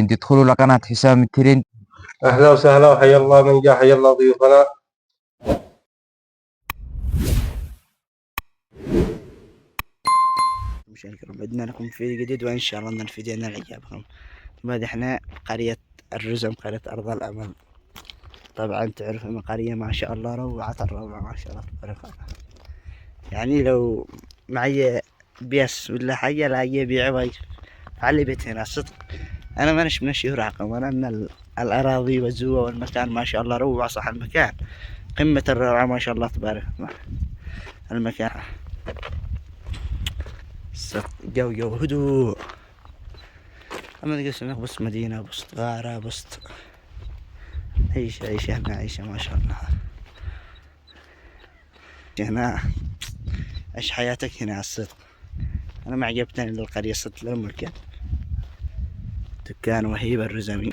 ترند. ادخلوا لقناة حسام الترند. أهلا وسهلا وحيا الله من جاء، حيا الله ضيوفنا. مشاهدينا الكرام، عدنا لكم في جديد وإن شاء الله ننفذ لنا الإعجابكم. بعد إحنا قرية الرزم، قرية أرض الأمل. طبعا تعرفوا من قرية ما شاء الله روعة الروعة ما شاء الله تبارك الله. يعني لو معي بيس ولا حاجة لا يبيع وي على بيت هنا صدق. أنا مانيش من الشهور عقم، أنا من الأراضي والزوة والمكان ما شاء الله روعة. صح المكان قمة الروعة ما شاء الله تبارك الله. المكان جو هدوء. أما تقسم بس مدينة بسط غارة بسط عيشة معيشة ما شاء الله. هنا عيش حياتك هنا الصدق. أنا ما عجبتني للقرية صدق للمكان. دكان وهيب الرزمي،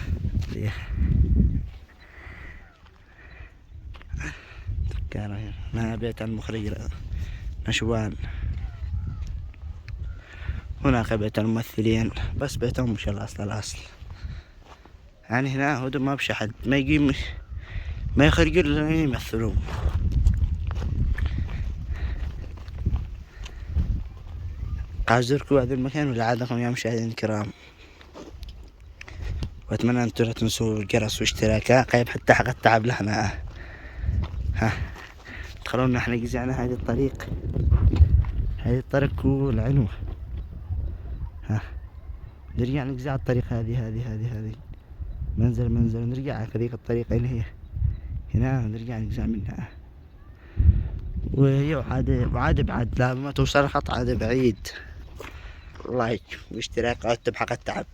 دكان هنا بيت المخرج نشوان، هناك بيت الممثلين بس بيتهم مش الأصل. يعني هنا هدوء ما بش حد ما يجي ما يخرجوا إلا يمثلون. أعذركم هذا المكان ولعادكم يا مشاهدين الكرام، وأتمنى أن لا تنسوا الجرس واشتراكها قيب حتى حق التعب لهنا. تخلونا احنا جزعنا هذه الطريق والعنوة. نرجع نجزع الطريق هذه منزل نرجع على هذيك الطريق اللي هي هنا نرجع نجزع منها. وهي وعاد بعد لا ما توصل الخط عاد بعيد. لايك واشتراك اكتب حق التعب.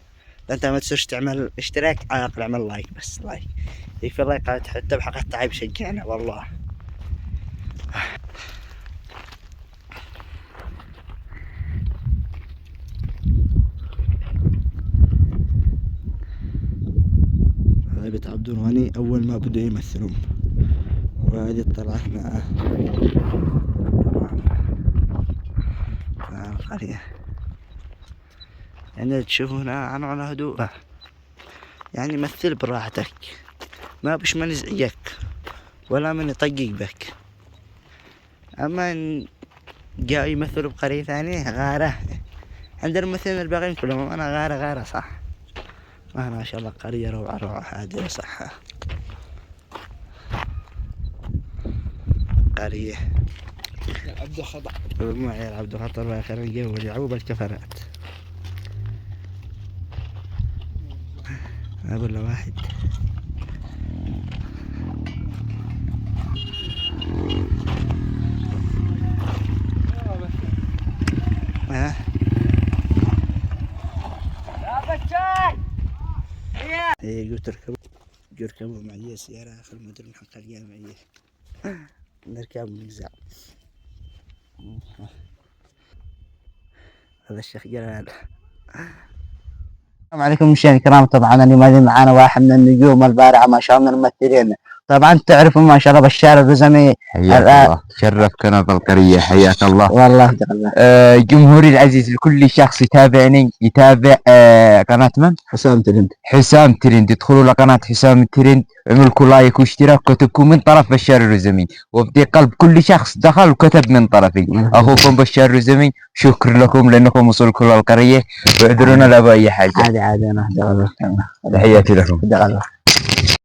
لا انت ما تنساش تعمل اشتراك، عاقل اعمل لايك بس لايك يكفي اللايك حتى بحق التعب يشجعنا والله. هذا بيت عبد الغني أول ما بدأوا يمثلون، وهذه طلعت معه القرية. يعني تشوفوا هنا على هدوء، يعني مثل براحتك ما بش من يزعجك ولا من يطقق بك. أما إن جاءوا يمثلوا بقرية ثانية غارة، عندنا الممثلين الباقيين كلهم أنا غارة صح. ما شاء الله قرية روعة هادئة صح. قرية عبد خطأ معي عبد خطأ الله يخير الجو واليعوب الكفرات. أقول له واحد ايه قلت اركبوا معي سيارة في المدن حق الجامعية نركب ونجزع. هذا الشيخ جلال. السلام عليكم مشاهدينا الكرام. طبعا اليوم هذه معانا واحد من النجوم البارعة ما شاء الله من الممثلين. طبعا تعرفوا ما شاء الله بشار الرزمي. حياك الله، شرف قناة القرية، حياك الله والله. جمهوري العزيز لكل شخص يتابعني يتابع قناة من؟ حسام ترند. ادخلوا لقناة حسام الترند، اعملوا لايك واشتراك وكتبكم من طرف بشار الرزمي، وبدي قلب كل شخص دخل وكتب من طرفي. اخوكم بشار الرزمي، شكرا لكم لانكم وصلوا كل القرية، واعذرونا لا باي حاجة. عادي انا تحياتي لكم.